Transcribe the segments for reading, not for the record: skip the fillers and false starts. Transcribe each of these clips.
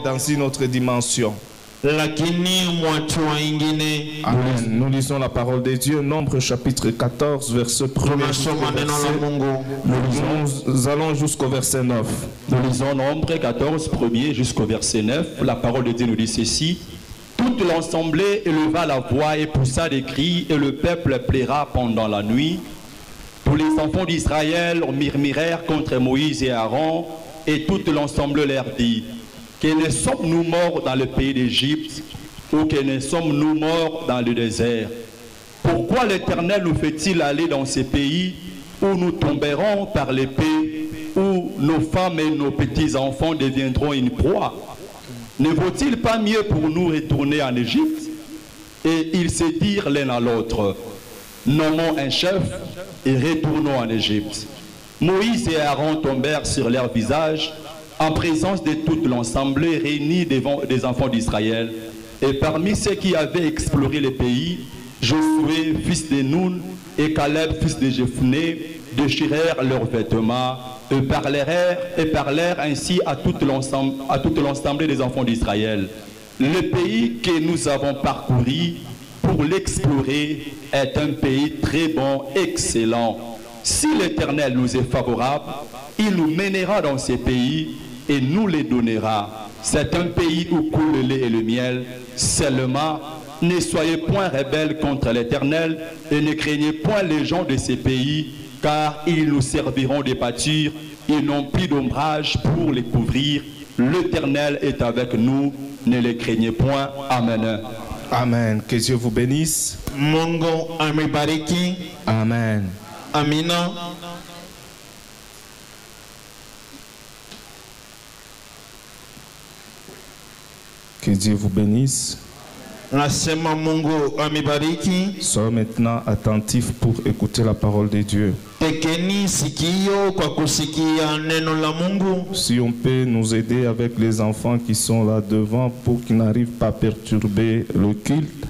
dans une autre dimension. Amen. Nous lisons la parole de Dieu, Nombre chapitre 14, verset 1. Nous allons jusqu'au verset 9. Nous lisons Nombre 14, 1er jusqu'au verset 9. La parole de Dieu nous dit ceci. Toute l'assemblée éleva la voix et poussa des cris, et le peuple pleura pendant la nuit. Tous les enfants d'Israël murmurèrent contre Moïse et Aaron, et toute l'ensemble leur dit, que ne sommes-nous morts dans le pays d'Égypte, ou que ne sommes-nous morts dans le désert? Pourquoi l'Éternel nous fait-il aller dans ces pays où nous tomberons par l'épée, où nos femmes et nos petits-enfants deviendront une proie? Ne vaut-il pas mieux pour nous retourner en Égypte? Et ils se dirent l'un à l'autre, nommons un chef et retournons en Égypte. Moïse et Aaron tombèrent sur leur visage en présence de toute l'assemblée réunie devant des enfants d'Israël. Et parmi ceux qui avaient exploré le pays, Josué, fils de Nun, et Caleb, fils de Jephné, déchirèrent leurs vêtements et parlèrent ainsi à toute l'assemblée des enfants d'Israël. Le pays que nous avons parcouru pour l'explorer est un pays très bon, excellent. Si l'Éternel nous est favorable, il nous mènera dans ces pays et nous les donnera. C'est un pays où coule le lait et le miel. Seulement, ne soyez point rebelles contre l'Éternel et ne craignez point les gens de ces pays, car ils nous serviront de pâture. Ils n'ont plus d'ombrage pour les couvrir. L'Éternel est avec nous. Ne les craignez point. Amen. Amen. Que Dieu vous bénisse. Mungu amebariki. Amen. Amina. Que Dieu vous bénisse. Nasema Mungu amebariki. Soyez maintenant attentifs pour écouter la parole de Dieu. Tekeni sikio kwa kusikia neno la Mungu. Si on peut nous aider avec les enfants qui sont là devant pour qu'ils n'arrivent pas à perturber le culte.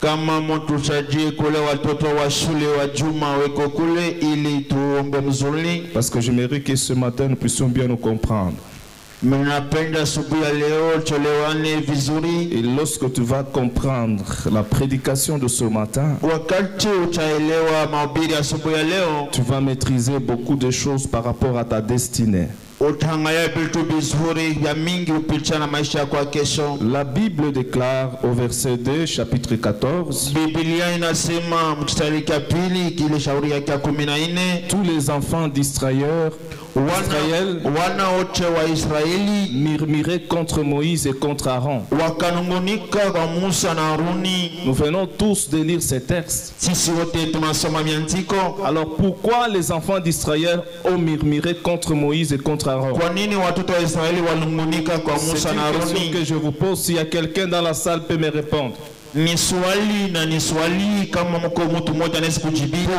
Kama mtusaidie kule watoto wa shule wa Juma weko kule ili tuombe mzuri. Parce que j'aimerais que ce matin nous puissions bien nous comprendre. Et lorsque tu vas comprendre la prédication de ce matin, tu vas maîtriser beaucoup de choses par rapport à ta destinée. La Bible déclare au verset 2, chapitre 14, tous les enfants d'Israël murmuraient contre Moïse et contre Aaron. Nous venons tous de lire ces textes. Alors pourquoi les enfants d'Israël ont murmuré contre Moïse et contre Aaron? C'est une question que je vous pose. S'il y a quelqu'un dans la salle peut me répondre.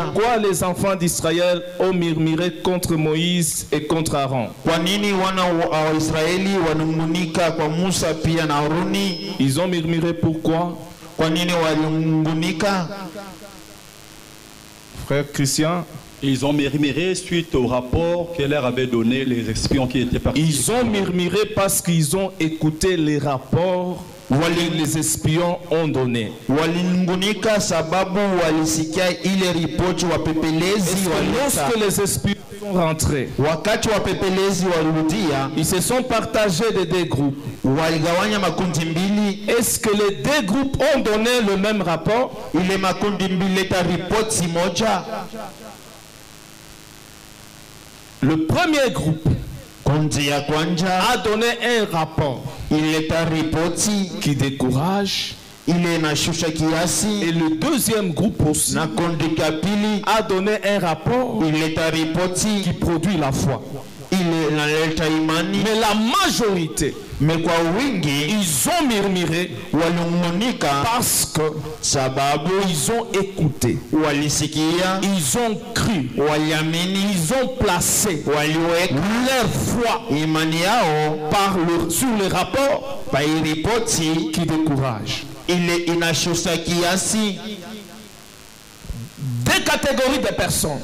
Pourquoi les enfants d'Israël ont murmuré contre Moïse et contre Aaron? Ils ont murmuré pourquoi? Frère Christian, ils ont murmuré suite au rapport que leur avaient donné les espions qui étaient partis. Ils ont murmuré parce qu'ils ont écouté les rapports que les espions ont donné. Lorsque les espions sont rentrés, ils se sont partagés de deux groupes. Est-ce que les deux groupes ont donné le même rapport? Le premier groupe a donné un rapport qui décourage. Et le deuxième groupe aussi a donné un rapport qui produit la foi. Mais la majorité, ils ont murmuré parce que ils ont écouté, ils ont cru, ils ont placé leur foi sur les rapports qui découragent. Dès catégories de personnes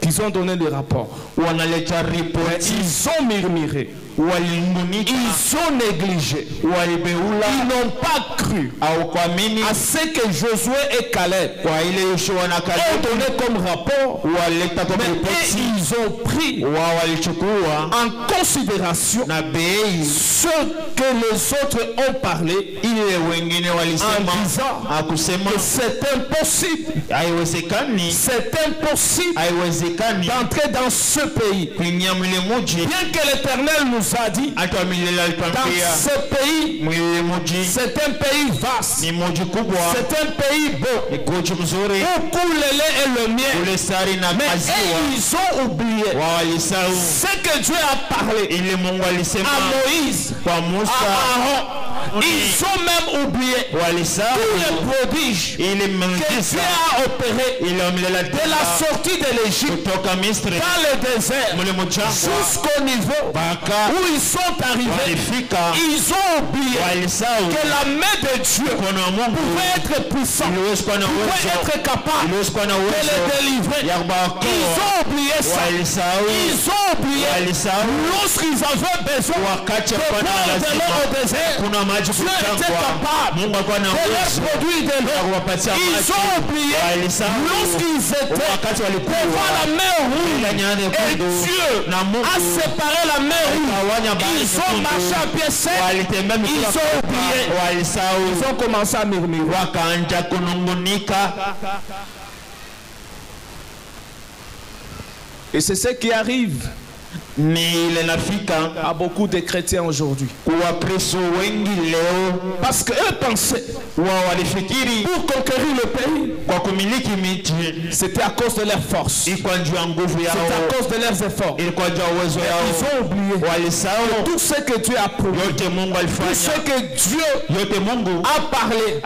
qui ont donné des rapports. Ils ont murmuré. Ils ont négligé. Ils n'ont pas cru à ce que Josué et Caleb ont donné comme rapport. Mais ils ont pris en considération ce que les autres ont parlé en disant que c'est impossible. C'est impossible d'entrer dans ce pays. Bien que l'Éternel nous a dit dans ce pays, c'est un pays vaste, c'est un pays beau où coule le lait et le miel. Mais ils ont oublié ce que Dieu a parlé à Moïse, à Aaron. Ils ont même oublié tous les prodiges que Dieu a opéré de la sortie de l'Égypte dans le désert jusqu'au niveau où ils sont arrivés. Ils ont oublié que la main de Dieu pouvait être puissante, pouvait être capable de les délivrer. Ils ont oublié ça. Ils ont oublié lorsqu'ils avaient besoin de boire de l'eau au désert. Dieu était capable de leur produire de l'eau. Ils ont oublié lorsqu'ils étaient devant la mer rouge et Dieu a séparé la mer rouge. Ils ont marché à pied sec. Ils ont oublié. Ils ont commencé à murmurer. Et c'est ce qui arrive à beaucoup de chrétiens aujourd'hui. Parce qu'eux pensaient pour conquérir le pays, c'était à cause de leur force, c'était à cause de leurs efforts. Ils ont oublié que tout ce que Dieu a promis, tout ce que Dieu a parlé,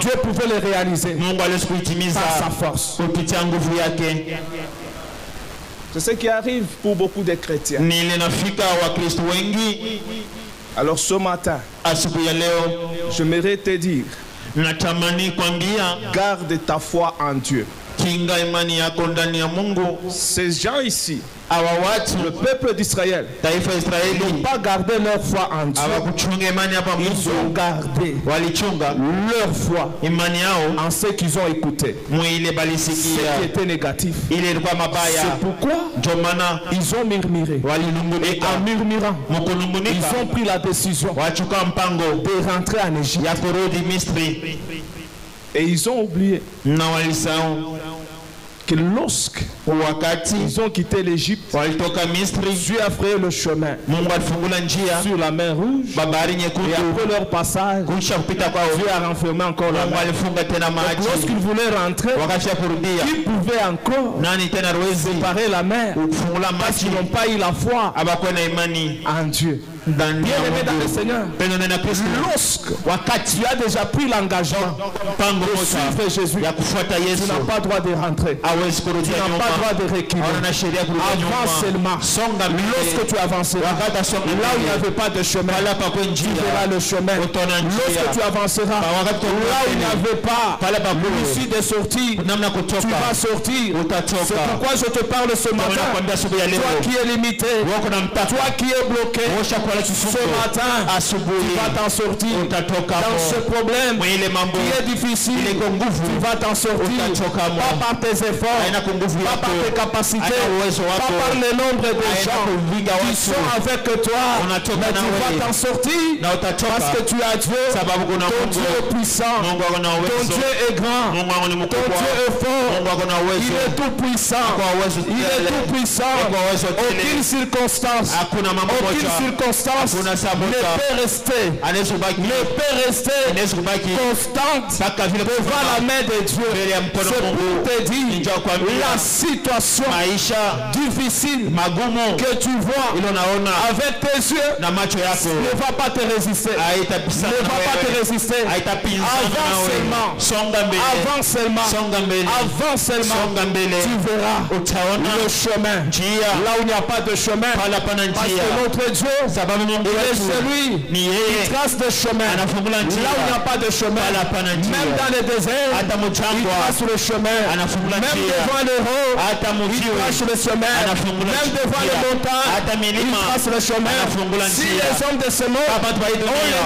Dieu pouvait le réaliser par sa force. C'est ce qui arrive pour beaucoup de chrétiens. Alors ce matin, j'aimerais te dire, garde ta foi en Dieu. Ces gens ici, le peuple d'Israël, n'ont pas gardé leur foi en Dieu. Ils ont gardé leur foi en ce qu'ils ont écouté, ce qui était négatif. C'est pourquoi ils ont murmuré. Et en murmurant, ils ont pris la décision de rentrer en Égypte. Et ils ont oublié que lorsqu'ils ont quitté l'Égypte, Dieu a frayé le chemin sur la mer rouge. Et après leur passage, Dieu a renfermé encore la mer. Donc lorsqu'ils voulaient rentrer, ils pouvaient encore séparer la mer parce qu'ils n'ont pas eu la foi en Dieu. Bien-aimé dans le Seigneur, lorsque tu as déjà pris l'engagement de suivre Jésus, tu n'as pas le droit de rentrer. Tu n'as pas le droit de reculer. Avance seulement. Lorsque tu avanceras, là où il n'y avait pas de chemin, tu verras le chemin. Lorsque tu avanceras, là où il n'y avait pas l'issue de sortie, tu vas sortir. C'est pourquoi je te parle ce matin. Toi qui es limité, toi qui es bloqué, ce matin, tu vas t'en sortir. Dans ce problème qui est difficile, tu vas t'en sortir. Pas par tes efforts, pas par tes capacités, pas par le nombre de gens qui sont avec toi, mais tu vas t'en sortir parce que tu as Dieu. Ton Dieu est puissant, ton Dieu est grand, ton Dieu est fort, il est tout puissant, il est tout puissant. Aucune circonstance ne peut rester constante devant la main de Dieu. C'est pour te dire la situation difficile que tu vois avec tes yeux ne va pas te résister. Avance seulement, tu verras le chemin là où il n'y a pas de chemin, parce que notre Dieu Il est celui qui trace des chemins là où il n'y a pas de chemin. Même dans les déserts, il trace le chemin. Même devant les hauts, il trace le chemin. Même devant les montagnes, il trace le chemin. Si les hommes de ce monde ont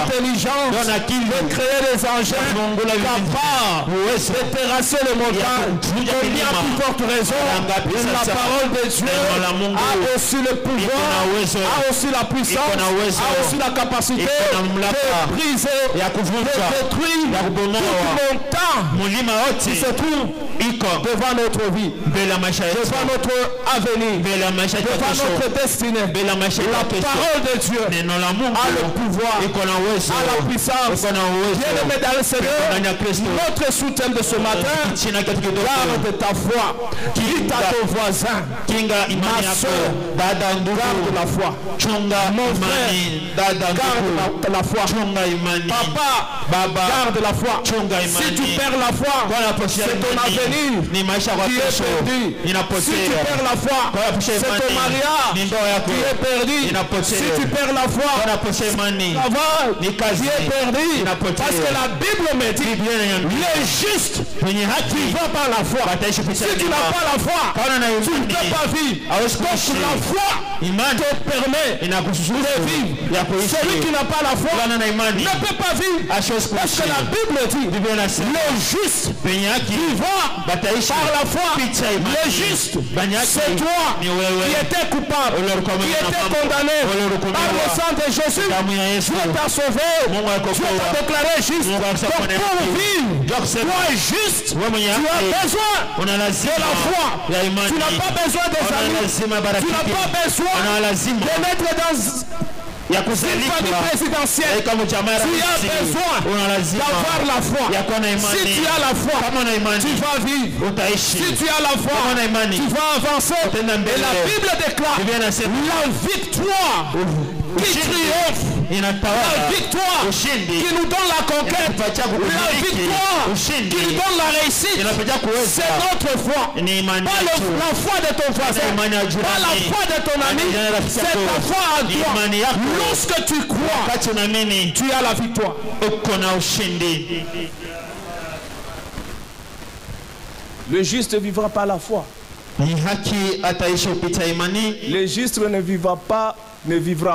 l'intelligence de créer les engins capables de terrasser les montagnes, combien plus forte raison la parole de Dieu a aussi le pouvoir, a aussi la puissance, a aussi la capacité de briser, de détruire tout montant qui se trouve devant notre vie, devant notre avenir, devant notre destinée. La parole de Dieu a le pouvoir, a la puissance. Bien-aimé dans le Seigneur, notre soutien de ce matin, garde ta foi, dites à ton voisin, ma soeur, garde la foi, mon frère, garde la foi, papa, garde la foi. Si tu perds la foi, c'est ton avenir qui est perdu. Si tu perds la foi, c'est ton mariage qui est perdu. Si tu perds la foi, c'est ton travail qui est perdu. Parce que la Bible me dit, les justes vivent par la foi. Si tu n'as pas la foi, tu ne peux pas vivre. Donc la foi te permet de vivre. Celui qui n'a pas la foi ne peut pas vivre. Parce que la Bible dit, le juste vivant par la foi. Le juste, c'est toi qui étais coupable, qui étais condamné par le sang de Jésus. Dieu t'a sauvé, Dieu t'a déclaré juste. Donc pour vivre, toi juste, tu as besoin de la foi. Tu n'as pas besoin des amis, tu n'as pas besoin de mettre dans une famille présidentielle. Tu as besoin d'avoir la foi. Si tu as la foi, tu vas vivre. Si tu as la foi, tu vas avancer. Et la Bible déclare la victoire qui triomphe, la victoire qui nous donne la conquête, la victoire qui nous donne la réussite, c'est notre foi. Pas la foi de ton voisin, pas la foi de ton ami, c'est ta foi à toi. Lorsque tu crois, tu as la victoire. Le juste vivra par la foi. Le juste ne vivra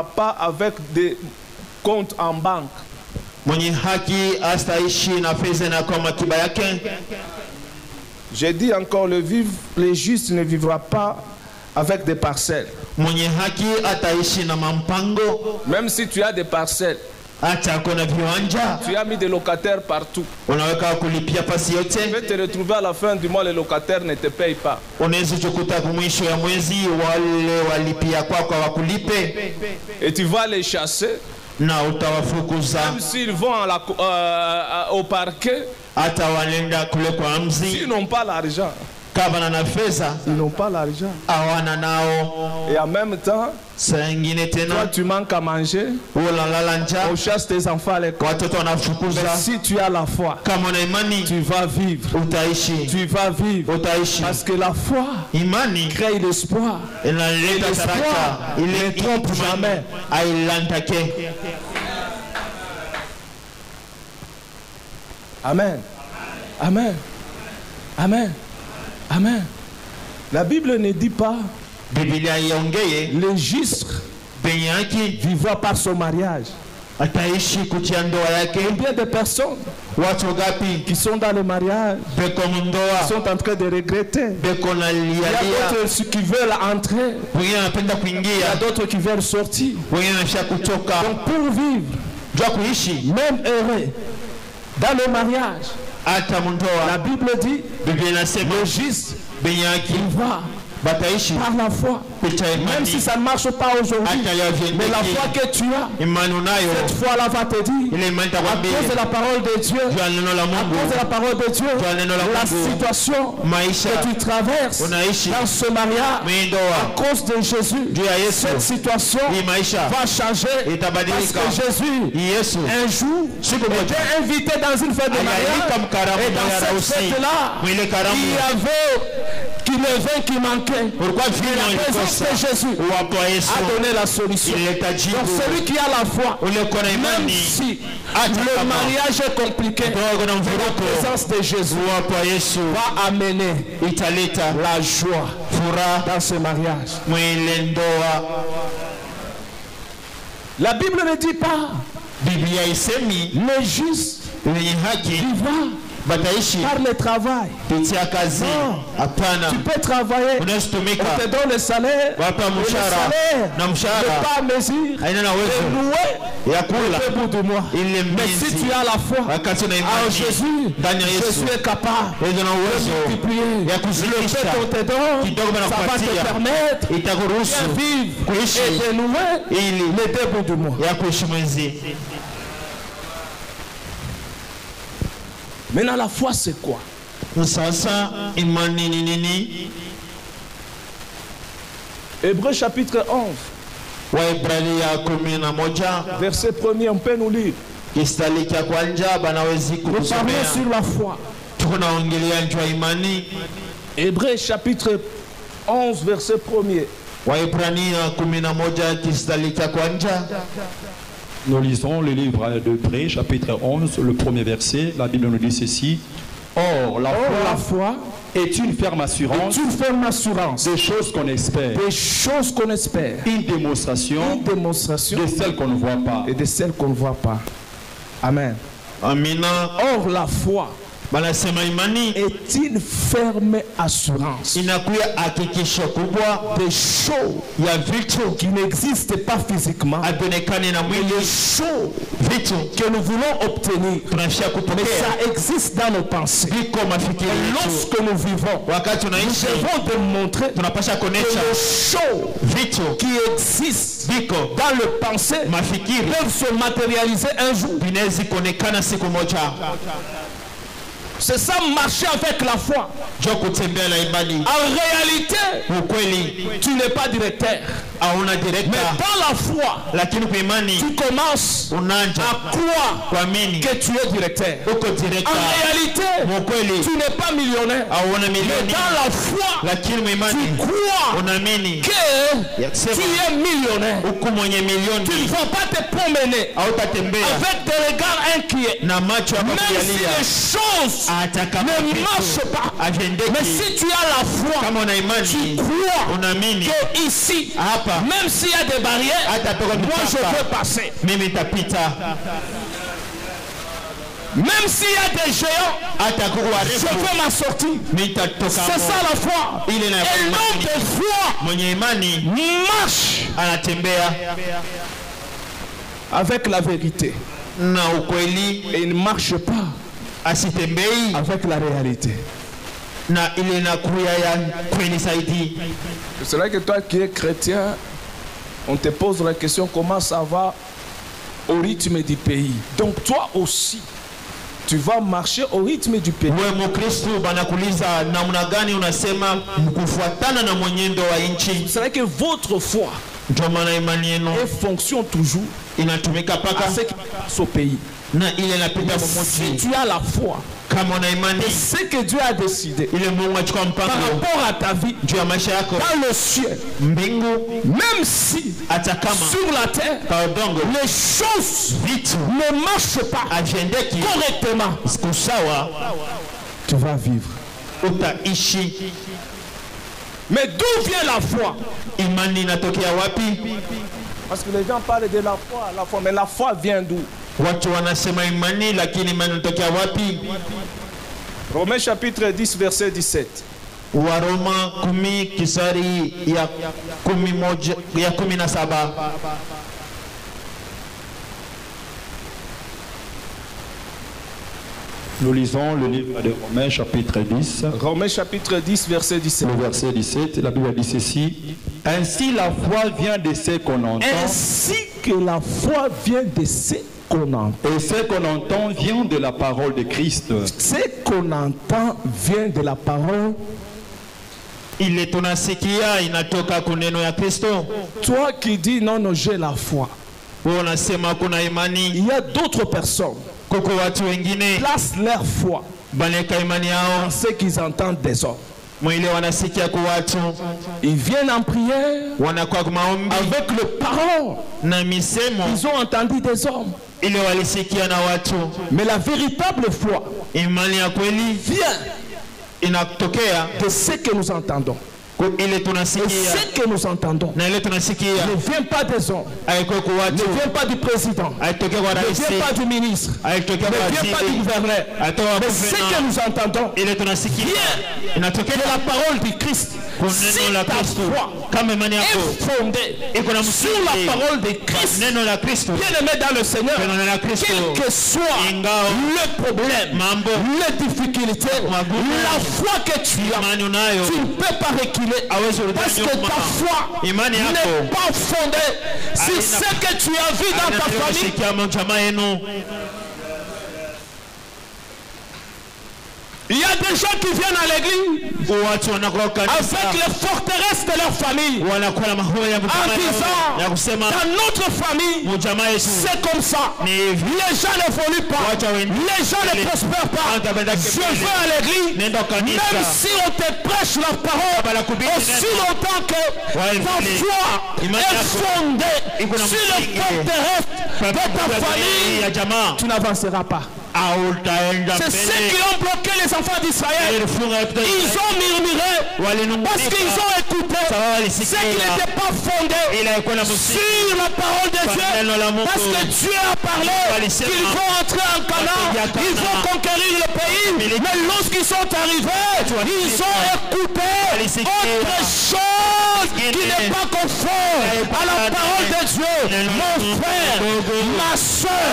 pas avec des comptes en banque. J'ai dit encore, le juste ne vivra pas avec des parcelles. Même si tu as des parcelles, tu as mis des locataires partout. Tu peux te retrouver à la fin du mois, les locataires ne te payent pas. Et tu vas les chasser. Même s'ils vont au parquet, s'ils n'ont pas l'argent, ils n'ont pas l'argent. Et en même temps, toi tu manques à manger, on chasse tes enfants à l'école. Mais si tu as la foi, tu vas vivre. Tu vas vivre. Parce que la foi crée l'espoir. Et l'espoir, il ne trompe jamais. Amen. Amen. Amen. Amen. La Bible ne dit pas le juste vivra par son mariage. Combien de personnes qui sont dans le mariage sont en train de regretter? Il y a d'autres qui veulent entrer, il y a d'autres qui veulent sortir. Donc pour vivre, même heureux dans le mariage, la Bible dit le juste vivra par la foi. Même si ça ne marche pas aujourd'hui, mais la foi que tu as, cette foi-là va te dire, à cause de la parole de Dieu, à cause de la parole de Dieu, la situation que tu traverses dans ce mariage, à cause de Jésus, cette situation va changer. Parce que Jésus, un jour, était invité dans une fête de mariage, et dans cette fête-là, il y avait le vin qui manquait. Pourquoi la présence réponse de Jésus a donné la solution. Donc celui qui a la foi, même si le mariage est compliqué, la présence de Jésus va amener la joie dans ce mariage. La Bible ne dit pas le juste vivra par le travail. Non. Tu peux travailler, on te donne le salaire, le salaire n'est pas à mesure de louer au bout du mois. Mais si tu as la foi en Jésus, Jésus est capable de multiplier le fait qu'on te donne, ça va te permettre de vivre et de louer les 2 bouts du mois. Maintenant, la foi, c'est quoi? Hébreux chapitre 11. Verset 1er, on peut nous lire. Nous parlons sur la foi. Hébreux chapitre 11, verset 1er. Nous lisons le livre d'Hébreux, chapitre 11, le premier verset. La Bible nous dit ceci. Or, la foi est une ferme assurance, des choses qu'on espère. Une démonstration de celles qu'on ne voit pas. Et de celles qu'on ne voit pas. Amen. Or, la foi est une ferme assurance des choses qui n'existent pas physiquement, mais les choses que nous voulons obtenir, mais ça existe dans nos pensées. Et lorsque nous vivons, nous devons démontrer que les choses qui existent dans le pensée peuvent se matérialiser un jour. C'est ça, marcher avec la foi. En réalité, tu n'es pas directeur. Mais dans la foi, tu commences à croire que tu es directeur. En réalité, tu n'es pas millionnaire. Mais dans la foi, tu crois que tu es millionnaire. Tu ne vas pas te promener avec des regards inquiets. Même si les choses ne marchent pas. Mais si tu as la foi, tu crois que ici, même s'il y a des barrières, moi je peux passer. Même s'il y a des géants, je peux m'en sortir. C'est ça la foi. Et l'homme de foi marche avec la vérité. Et il ne marche pas avec la réalité. C'est vrai que toi qui es chrétien, on te pose la question comment ça va au rythme du pays. Donc toi aussi, tu vas marcher au rythme du pays. C'est vrai que votre foi fonctionne toujours à ce qui passe au pays. Si tu as la foi, ce que Dieu a décidé par rapport à ta vie dans le ciel, même si sur la terre les choses ne marchent pas correctement, tu vas vivre. Mais d'où vient la foi? Parce que les gens parlent de la foi, mais la foi vient d'où? Romains chapitre 10 verset 17. Nous lisons le livre de Romains chapitre 10. Romains chapitre 10 verset 17. Le verset 17, la Bible dit ceci. Ainsi la foi vient de ce qu'on entend. Ainsi que la foi vient de ce qu'on entend. Et ce qu'on entend vient de la parole de Christ. Ce qu'on entend vient de la parole. Toi qui dis non, j'ai la foi. Il y a d'autres personnes qui placent leur foi dans ce qu'ils entendent des hommes. Ils viennent en prière avec le parole. Ils ont entendu des hommes. Mais la véritable foi vient de ce que nous entendons. Et ce que nous entendons ne vient pas des hommes, ne vient pas du président, ne vient pas du ministre, ne vient pas du gouverneur. Mais ce que nous entendons vient de la parole du Christ. Si ta foi est fondée sur la parole de Christ, bien aimé dans le Seigneur, quel que soit le problème, les difficultés, la foi que tu as, tu ne peux pas reculer. Parce que ta foi n'est pas fondée sur ce que tu as vu dans ta famille. Il y a des gens qui viennent à l'église avec les forteresses de leur famille en disant dans notre famille c'est comme ça, les gens n'évoluent pas, les gens ne prospèrent pas, je vais à l'église même si on te prêche la parole aussi longtemps que ta foi est fondée sur les forteresses de ta famille, tu n'avanceras pas. C'est ceux qui ont bloqué les enfants d'Israël. Ils ont murmuré parce qu'ils ont écouté ce qui n'était pas fondé sur la parole de Dieu. Parce que Dieu a parlé qu'ils vont entrer en Canaan, ils vont conquérir le pays. Mais lorsqu'ils sont arrivés, ils ont écouté autre chose qui n'est pas conforme à la parole de Dieu. Mon frère, ma soeur,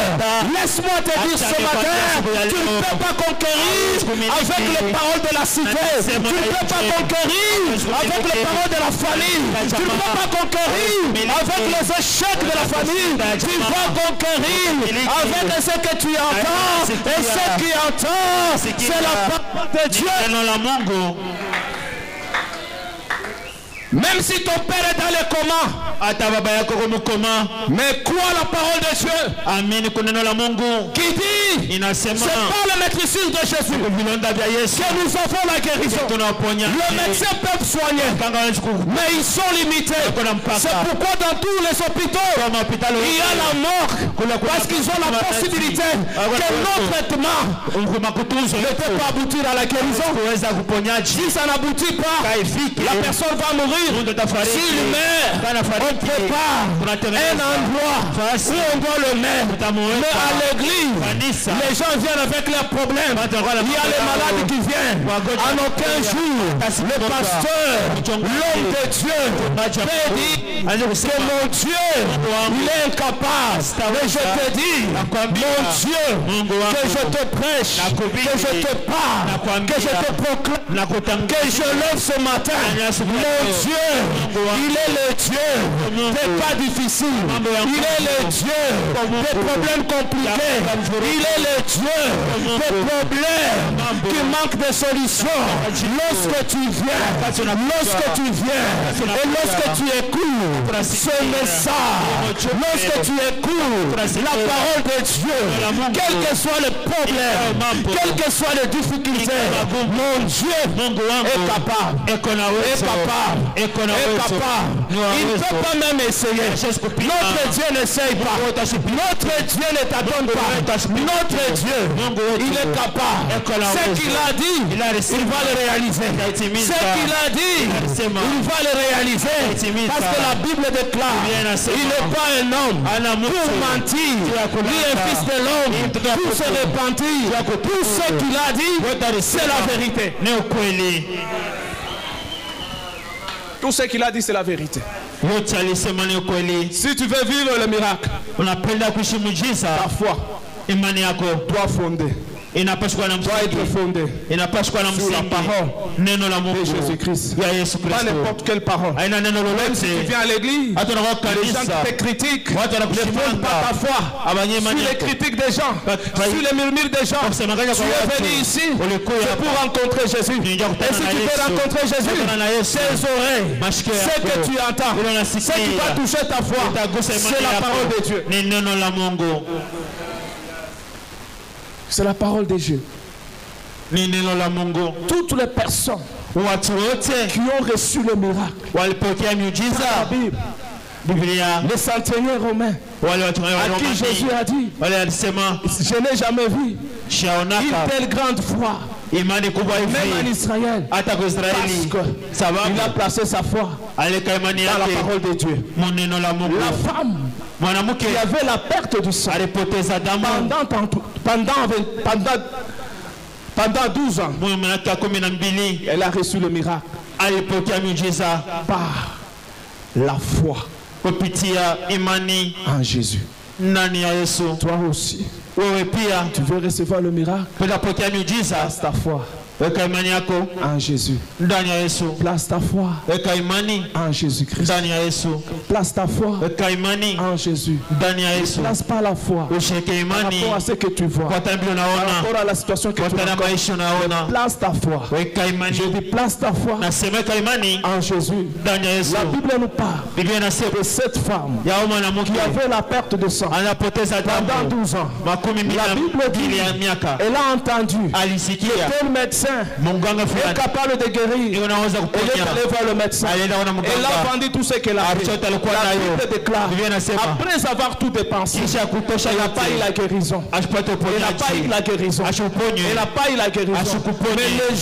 laisse-moi te dire ce matin, tu ne peux pas conquérir avec les paroles de la cité. Tu ne peux pas conquérir avec les paroles de la famille. Tu ne peux pas conquérir avec les échecs de la famille. Tu vas conquérir avec ce que tu entends. Et ce qui entend, c'est la parole de Dieu. Même si ton père est dans le coma, mais quoi la parole de Dieu qui dit c'est pas le maîtrisme de Jésus que nous avons la guérison. Le médecin peut soigner, mais ils sont limités. C'est pourquoi dans tous les hôpitaux il y a la mort, parce qu'ils ont la possibilité que nos traitements ne peut pas aboutir à la guérison. Si ça n'aboutit pas, la personne va mourir. S'il meurt, on prépare un endroit où on doit le mettre. Mais à l'église, les gens viennent avec leurs problèmes. Il y a les malades qui viennent. En aucun jour, le pasteur, l'homme de Dieu, peut dire que mon Dieu, il est incapable. Mais je te dis, mon Dieu, que je te prêche, que je te parle, que je te proclame, que je lève ce matin. Mon Dieu, il est le Dieu des cas difficiles. Il est le Dieu des problèmes compliqués. Il est le Dieu des problèmes qui manquent de solutions. Lorsque tu viens, et lorsque tu écoutes ce message, lorsque tu écoutes la parole de Dieu, quel que soit le problème, quelles que soient les difficultés, mon Dieu est capable. Il ne peut pas même essayer. Notre Dieu n'essaye pas. Notre Dieu ne t'attend pas. Notre Dieu, il est capable. Ce qu'il a dit, il va le réaliser. Ce qu'il a dit, il va le réaliser. Parce que la Bible déclare, il n'est pas un homme pour mentir, ni un fils de l'homme pour se repentir. Tout ce qu'il a dit, c'est la vérité. Tout ce qu'il a dit, c'est la vérité. Si tu veux vivre le miracle, ta foi doit fonder. Doit être fondé sur la parole de Jésus-Christ. Pas n'importe quelle parole. Même si tu viens à l'église, les gens qui te critiquent ne fondent pas ta foi sur les critiques des gens, sur les murmures des gens. Tu es venu ici, c'est pour rencontrer Jésus. Et si tu veux rencontrer Jésus, tes oreilles, ce que tu entends, ce qui va toucher ta foi, c'est la parole de Dieu. C'est la parole de Dieu. Toutes les personnes qui ont reçu le miracle. walipokea miujiza. La Bible. Biblia, Les centeniers romains wale watu wa à qui Jésus a dit, wale alisema je n'ai jamais vu une shaonaka telle grande foi, imani kubwa même en hivi Israël, hata kwa parce Israeli, qu'il sababu a placé sa foi alika imani dans la yake parole de Dieu. muneno la Mungu. La femme Mwanamke qui avait la perte du sang alipoteza damu pendant 12 ans, miaka 12, elle a reçu le miracle alipokea miujiza par la foi kupitia imani en Jésus. ndani ya Yesu. Toi aussi, Wewe pia tu veux recevoir le miracle? utapokea miujiza. Place ta foi Weka imani yako en Jésus. ndani ya Yesu. Place ta foi Weka imani en Jésus-Christ. ndani ya Yesu. Place ta foi Weka imani en Jésus. ndani ya Yesu. Place pas la foi Ushike par imani rapport à ce que tu vois, kwa tabia par unaona, rapport à la situation que kwa tu tabia vois. maisha unaona. Place ta foi. Weka imani. Je dis place ta foi Nasema weka imani en Jésus. ndani ya Yesu. La Bible nous parle Biblia inasema de cette femme ya mwanamke qui avait la perte de sang anapoteza pendant damu 12 ans. makumi La Bible dit, mbili ya miaka. elle a entendu Alisikia tel médecin munganga est fulani capable de guérir. unaweza Elle est kuponya. allée voir le médecin. Alienda kwa Elle a mganga. vendu tout ce qu'elle avait. Alichote alikuwa La nayo. Bible déclare, Biblia inasema après avoir tout dépensé, kisha kutosha elle n'a pas eu la yote guérison. ashipate Elle n'a pas eu uponyaji, la guérison. ashuponywe. Elle n'a pas eu la guérison. Ashikuponye. Mais les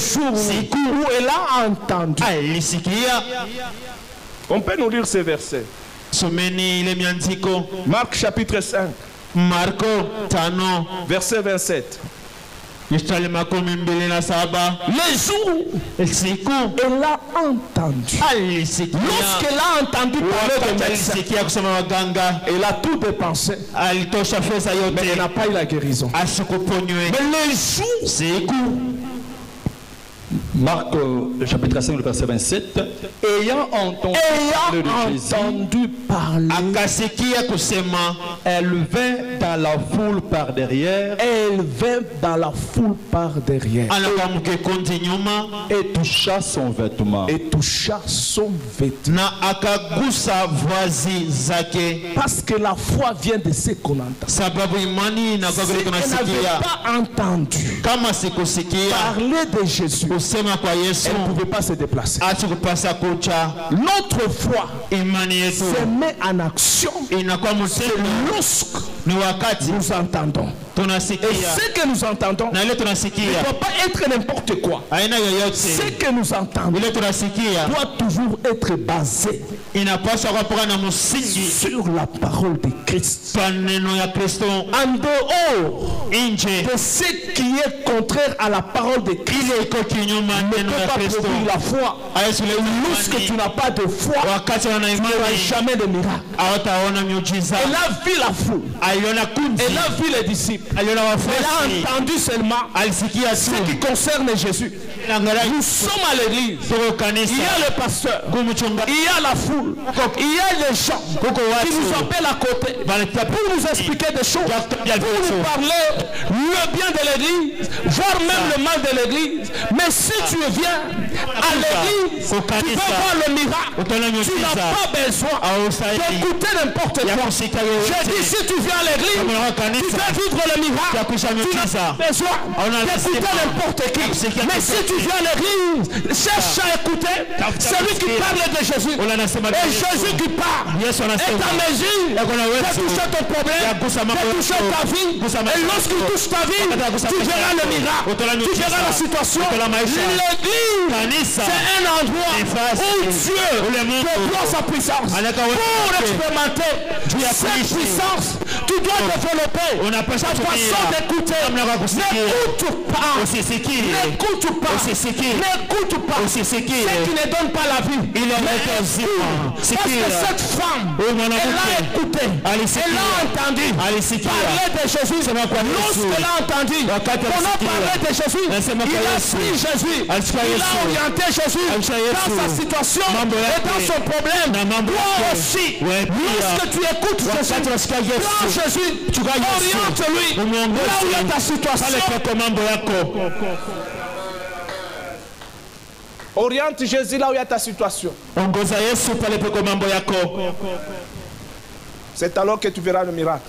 jours où elle a entendu, alisikia. on peut nous lire ces versets. Someni ile miandiko Marc chapitre 5, Marko 5 verset 27. mstari 27. Les jours Siku elle a entendu. alisikia. Lorsqu'elle a entendu parler de Wakati médecin, alisikia kusema waganga, elle a tout dépensé. alitosha pesa Mais elle yote n'a pas eu la guérison. asikuponywe. Mais les jours, Siku Marc chapitre 5, le verset 27. Ayant entendu parler de Jésus, parler, akasikia kusema, elle vint dans la foule par derrière elle vint dans la foule par derrière anakamke konzi nyuma et toucha son vêtement. et toucha son vêtement. na akagusa vazi zake, Parce que la foi vient de ce qu'on entend. sababu imani inakuwa vile Elle n'avait tunasikia. pas entendu Kama sikusikia parler de Jésus. kusema kwa Yesu, Elle ne pouvait pas se déplacer. asikupasa kucha. Notre foi Imani yetu se met en action inakuwa mtendo lorsque ni wakati nous entendons. Et tunasikia, ce que nous entendons na ile ne tunasikia doit pas être n'importe quoi. aina Ce yoyote que nous entendons ile tunasikia doit toujours être basé inapaswa kuwa na msingi sur la parole de Christ. kwa neno ya Kristo, En dehors nje de ce qui est contraire à la parole de Christ, ile iko kinyuma ne neno peut ya pas Kristo. produire la foi. Yesu leo Lorsque tu n'as pas de foi, wakati wana tu n'auras imani jamais de miracle. hawataona miujiza. Elle a vu la foule, Aliona kundi, elle a vu les disciples, aliona elle wafuasi, a entendu seulement alisikia ce tu. qui concerne Jésus. Nous sommes à l'église. Tuko Il y kanisa, a le pasteur, kumchunga, il y a la foule, il y a les gens kuko qui nous watu appellent à côté pour nous expliquer des choses, pour nous parler le bien de l'église, voire même le mal de l'église. Mais si tu viens à l'église, tu peux voir le miracle. Tu n'as pas besoin d'écouter n'importe quoi. Je dis, si tu viens à l'église, tu peux vivre le miracle. Tu n'as pas besoin d'écouter n'importe qui. Mais si tu viens à l'église, cherche à écouter celui qui parle de Jésus. Et Jésus qui parle est à mesure de toucher ton problème, de toucher ta vie. Et lorsqu'il touche ta vie, tu verras le miracle, tu verras la situation. L'église, c'est un endroit où Dieu déploie sa puissance. Pour expérimenter cette puissance, tu dois développer ta façon d'écouter. N'écoute pas. N'écoute pas. N'écoute pas. Ce qui ne donne pas la vie. Parce que cette femme, elle a écouté, elle a entendu parler de Jésus. Lorsqu'elle a entendu qu'on a parlé de Jésus, il a pris Jésus, il a orienté Jésus dans sa situation et dans son problème. Toi aussi, lorsque tu écoutes Jésus, prends Jésus, oriente-lui là où est ta situation. Oriente Jésus là où il y a ta situation. C'est alors que tu verras le miracle.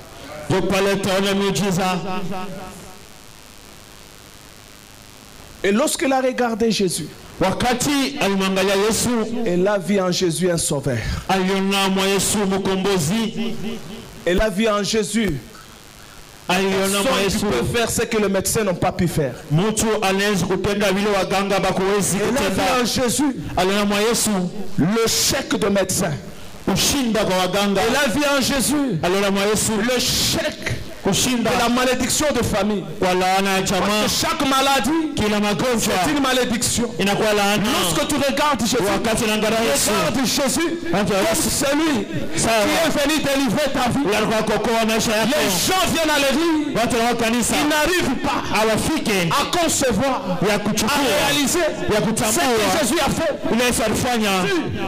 Et lorsqu'elle a regardé Jésus, wakati alimwangalia Yesu, elle a vu en Jésus un sauveur. aliona mwa Yesu mkombozi. Elle a vu en Jésus aliona mwa qui Yesu peut faire ce que les médecins n'ont pas pu faire. mtu anaweza kutenda vile waganga bakuwezi Elle a vu kutenda. en Jésus aliona mwa Yesu le chèque de médecin. kushinda kwa waganga. Elle a vu en Jésus aliona mwa Yesu le chèque kushinda de la malédiction de famille. kwa laana ya Parce jamaa. que chaque maladie Kila magonjwa est une malédiction. inakuwa laana. Lorsque tu regardes Jésus, wakati unaangalia Yesu, regarde Jésus Watu wa comme Yesu. celui qui est venu délivrer ta vie. alikuwa kuokoa maisha yako. Les gens viennent à l'église, Watu wa kanisa ils n'arrivent pas hawafike à concevoir, ya à kuchukua réaliser ya ce que kutambua Jésus a fait. ile Yesu alifanya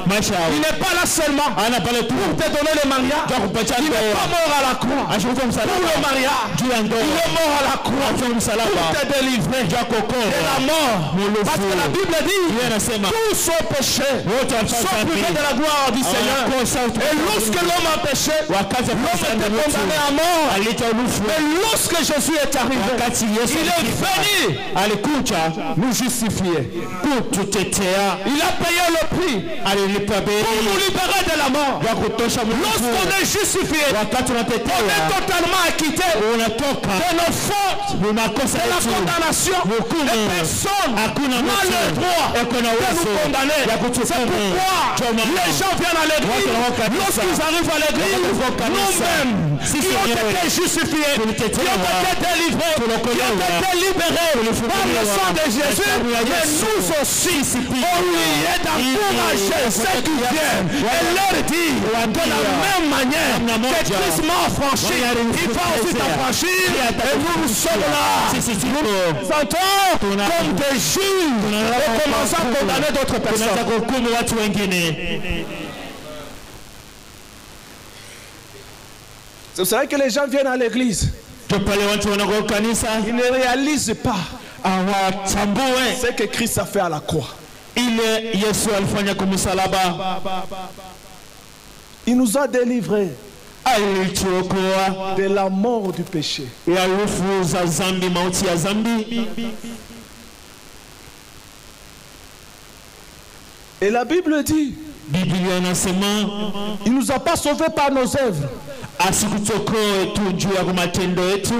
maisha yao. Il n'est pas là seulement Ana pale tu pour te donner le mariage. kwa kupatia Il n'est pas mort à la croix ashuka pour msalaba le mariage. juu ya Il ndoa. est mort à la croix Ashuka pour msalaba te délivrer juu ya de kuokoa la mort. mulufu. Parce que la Bible dit Yeye anasema tous sont péchés, wote sont walifanya privés dhambi. de la gloire du Seigneur. Hawakosa Et utukufu. lorsque l'homme a péché, wakati l'homme alipofanya était mtu condamné à mort. aliitwa ulufu. Mais lorsque Jésus est arrivé, Wakati Yesu il est alifika, venu alikuja nous justifier. kututetea. Il a payé le prix Alilipa pour bei nous libérer de la mort. ya kutosha mulufu. Lorsqu'on est justifié, Wakati on est unatetewa totalement acquitté unatoka de nos fautes, ni makosa de la yetu. condamnation. Hukumu. Et personne Hakuna n'a mtu le droit eko na de uwezo nous condamner. ya C'est kutuhukumu. pourquoi Ndio maana les gens viennent à l'église. watu wanaoka kanisa. Lorsqu'ils arrivent à l'église, Wanapokuwa kanisa. nous-mêmes, Sisi qui ont wenyewe été justifiés, qui ont tulitetewa. été délivrés, qui ont Tulokolewa. été libérés par le Tulifunguliwa. sang de Jésus, Damu ya mais Yesu. nous aussi, pia. on lui est encouragé ceux qui viennent et leur dit de la même manière que Christ m'a affranchi, il va aussi t'affranchir. Et nous sommes là. Sisi Nous tuko nous présentons comme des juges et commençons à condamner d'autres tunaanza personnes. kuhukumu watu wengine. C'est vrai que les gens viennent à l'église, Ndio pale watu wanakuwa kanisa ils ne réalisent pas hawatambue ce que Christ a fait à la croix. ile Yesu alifanya kumsalaba. Il nous a délivrés Alituokoa de la mort du péché. ya rufu za zambi, mauti ya zambi. Et la Bible dit, Biblia inasema il ne nous a pas sauvés par nos œuvres, asikutokoe tu juu ya matendo yetu,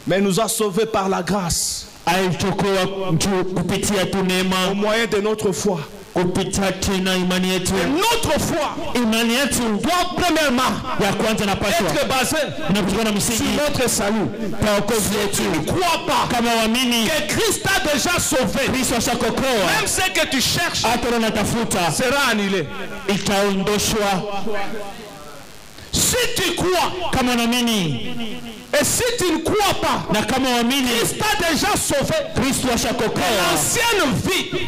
mais il nous a sauvés par la grâce, alituokoa juu kupitia tu au neema, moyen de notre foi. kupitia tena imani yetu. Notre foi Imani yetu doit premièrement ya kwanza napaswa être basée inapatikana na sur msingi notre salut. kwa wokovu Tu wetu. ne crois pas Kama waamini que Christ t'a déjà sauvé, Kristo ashakokoa, même ce que tu cherches hata unatafuta sera annulé. itaondoshwa. Si tu crois, Kama unaamini et si tu ne crois pas, na kama waamini Christ t'a déjà sauvé. Kristo ashakokoa, L'ancienne vie,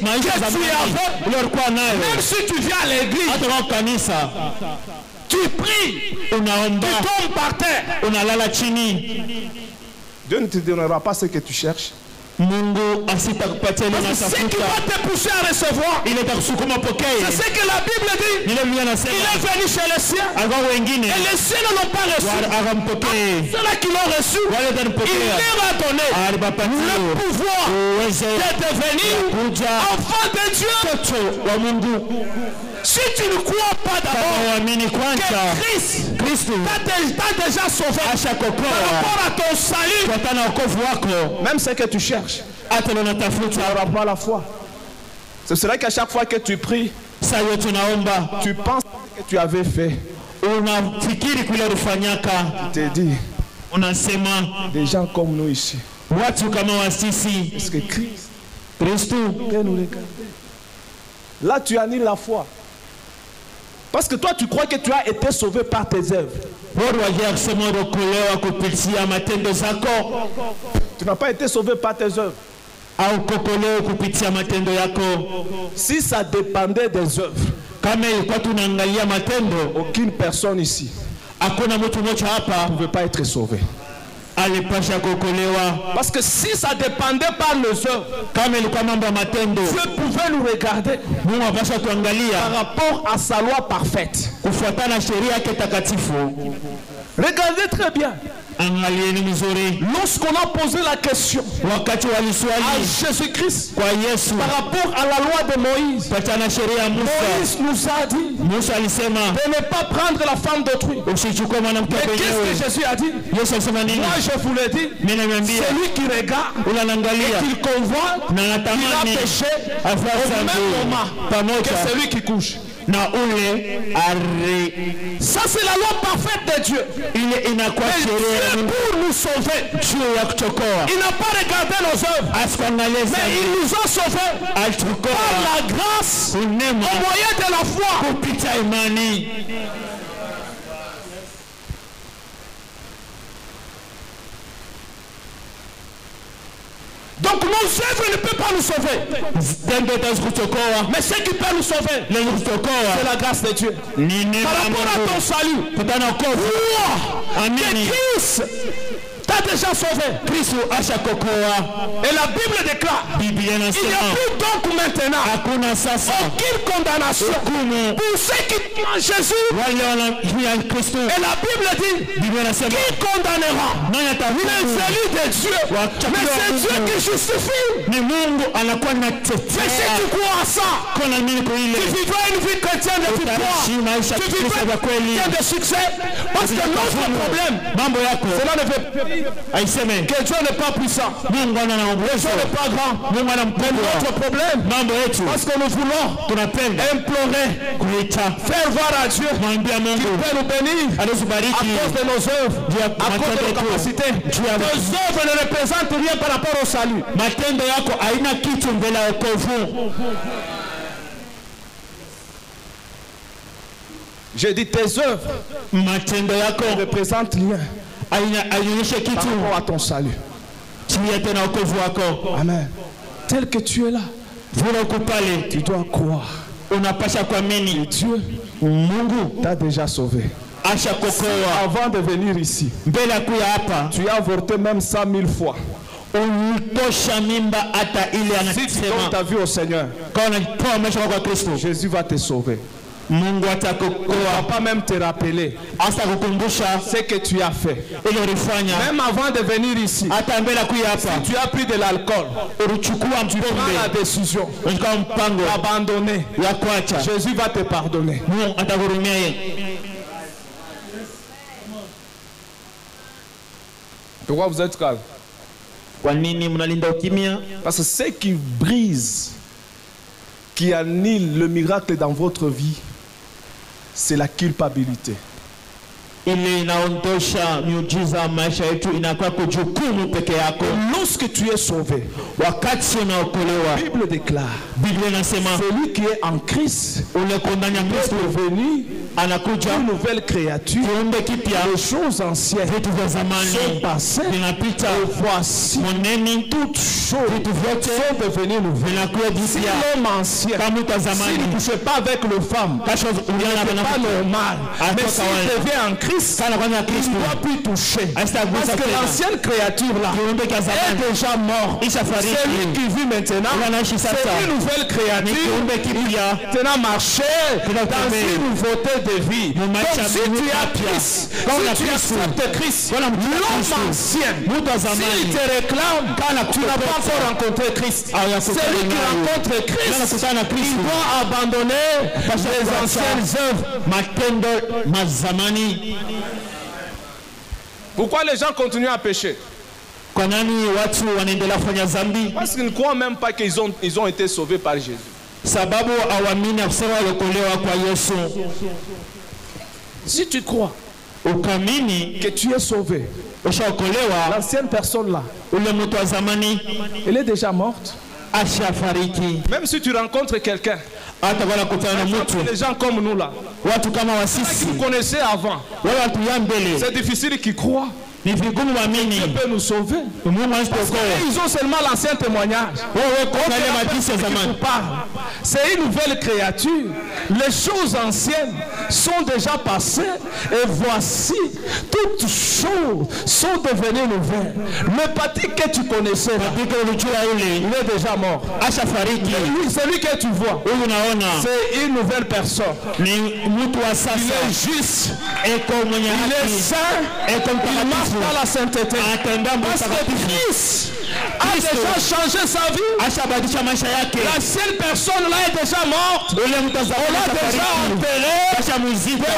maisha ya zamani ile ulikuwa nayo, même si tu viens à l'église, hata kwa kanisa tu pries, unaomba, tu tombes par terre, unalala chini, Dieu ne te donnera pas ce que tu cherches. Mungu asitakupatia ile Parce que ce qui unatafuta, va te pousser à recevoir, ile itakusukuma pokee. c'est ce que la Bible dit. Ile Biblia Il inasema est venu chez les siens alikuwa wengine et les siens ne l'ont pas reçu. akampokee, Ceux-là qui l'ont reçu, wale il walimpokea leur a donné alipapatia le pouvoir uwezo de devenir kuja enfant de Dieu. mtoto wa Mungu. Si tu ne crois pas Kama d'abord waamini kwanza que Christ Kristo t'a déjà sauvé par ashakokoa rapport à ton salut, kufuatana na wokovu wako, même ce que tu cherches, hata tu unatafuta. n'auras pas la foi. C'est vrai qu'à chaque fois que tu pries, Saa yote unaomba, tu penses que tu avais fait. unafikiri kule ulifanyaka, Je te dis, unasema des gens comme nous ici, watu kama wasisi parce que Christ Kristo peut nous regarder. Là, tu annules la foi. Parce que toi, tu crois que tu as été sauvé par tes œuvres. watu wajia kusema urokolewa kupitia matendo zako, Tu n'as pas été sauvé par tes œuvres. au kokolewa kupitia matendo yako. Si ça dépendait des œuvres, Kama ilikuwa tunaangalia matendo, aucune personne ici hakuna mtu mmoja hapa ne pouvait pas être sauvé. alipasha kuokolewa. Parce que si ça dépendait par nos œuvres, Kama ilikuwa mambo ya matendo, Dieu pouvait nous regarder Mungu apasha par tuangalia rapport à sa loi parfaite. kufuatana na sheria yake takatifu. Regardez très bien. Lorsqu'on a posé la question à Jésus-Christ par rapport à la loi de Moïse, Moïse nous a dit de ne pas prendre la femme d'autrui. Mais qu'est-ce que Jésus a dit? Moi je vous l'ai dit, celui qui regarde et qui convoite, il a péché au même moment que celui qui couche. Ça c'est la loi parfaite de Dieu. Mais Dieu pour nous sauver, il n'a pas regardé nos œuvres, mais il nous a sauvés par la grâce au moyen de la foi. Donc nos œuvres ne peuvent pas nous sauver. Mais ce qui peut nous sauver, c'est la grâce de Dieu. Par rapport à ton salut, que Christ t'a déjà sauvé. Et la Bible déclare, il n'y a plus donc maintenant aucune condamnation pour ceux qui croient en Jésus. Et la Bible dit, qui condamnera? Les élus de Dieu. Mais c'est Dieu qui justifie. Mais si tu crois à ça, tu vivras une vie chrétienne de victoire, tu vivras une vie de succès. Parce que notre problème, cela ne veut que Dieu n'est pas puissant, que Dieu n'est pas grand. Mais notre problème, parce que nous voulons implorer, faire voir à Dieu qu'il peut nous bénir à cause de nos œuvres, à cause de nos capacités. Nos œuvres ne représentent rien par rapport au salut. J'ai dit tes œuvres ne représentent rien par rapport à ton salut. Amen. Tel que tu es là, tu dois croire. Et Dieu t'a déjà sauvé. Avant de venir ici, tu as avorté même 100 000 fois. Si tu donnes ta vie au Seigneur, Jésus va te sauver. Il ne va pas même te rappeler ce que tu as fait. Même avant de venir ici, si tu as pris de l'alcool, tu prends la décision d'abandonner. Jésus va te pardonner. Pourquoi vous êtes calme? Parce que ce qui brise, qui annule le miracle dans votre vie, c'est la culpabilité. Lorsque tu es sauvé, la Bible déclare, celui qui est en Christ est devenu une nouvelle créature. Les choses anciennes sont passées, et voici toutes choses sont devenues nouvelles. Si l'homme ancien, s'il ne touche pas avec les femmes, ce n'est pas normal. Mais s'il devient en Christ, il ne doit plus toucher. Parce que l'ancienne créature là est déjà morte. Celui qui vit maintenant, c'est une nouvelle créature qui a maintenant marché dans une nouveauté de vie. Donc si tu as Christ, si tu acceptes Christ, l'homme ancien, s'il te réclame, tu n'as pas encore rencontré Christ. Celui qui rencontre Christ, il doit abandonner les anciennes œuvres. Pourquoi les gens continuent à pécher? Parce qu'ils ne croient même pas qu'ils ont été sauvés par Jésus. Si tu crois que tu es sauvé, l'ancienne personne là, elle est déjà morte. Même si tu rencontres quelqu'un, les gens comme nous là, qui vous connaissez avant, c'est difficile qu'ils croient. Dieu peut nous sauver. Ils ont seulement l'ancien témoignage. C'est une nouvelle créature. Les choses anciennes sont déjà passées et voici, toutes choses sont devenues nouvelles. Le parti que tu connaissais, il est déjà mort. Celui que tu vois, c'est une nouvelle personne. Il est juste, il est saint, il marche dans la sainteté. Parce que Christ a déjà changé sa vie. La seule personne là est déjà morte. On l'a déjà enterré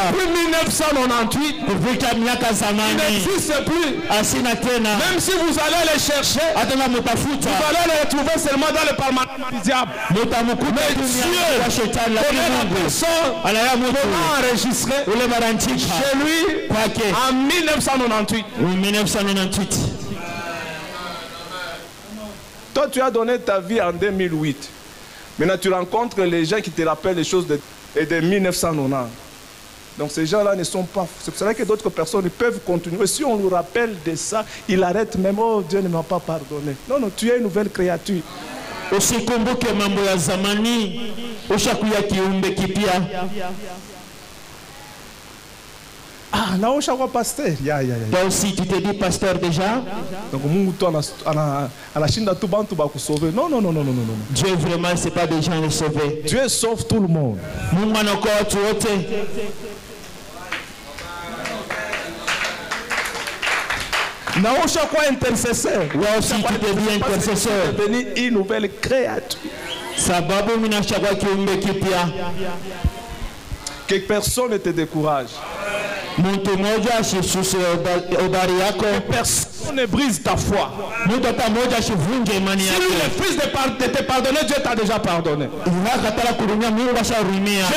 depuis 1998. Il n'existe plus. Même si vous allez les chercher, vous allez les retrouver seulement dans le parlement du diable. Mais Dieu connaît la personne enregistrée chez lui en 1998. Toi, tu as donné ta vie en 2008. Maintenant, tu rencontres les gens qui te rappellent les choses de 1990. Donc, ces gens-là ne sont pas... C'est pour cela que d'autres personnes peuvent continuer. Si on nous rappelle de ça, ils arrêtent même. Oh, Dieu ne m'a pas pardonné. Non, non, tu es une nouvelle créature. Ah, là, je suis pasteur. Toi aussi, tu te dis pasteur déjà. Donc, non, non, non, non, non, non. Dieu vraiment, c'est pas des gens à sauver. Dieu sauve tout le monde. Naosha quoi intercesseur. Toi aussi, tu te dis intercesseur. Devenir une nouvelle créature. Que personne ne te décourage. Personne ne brise ta foi. Si lui refuse de te pardonner, Dieu t'a déjà pardonné. Je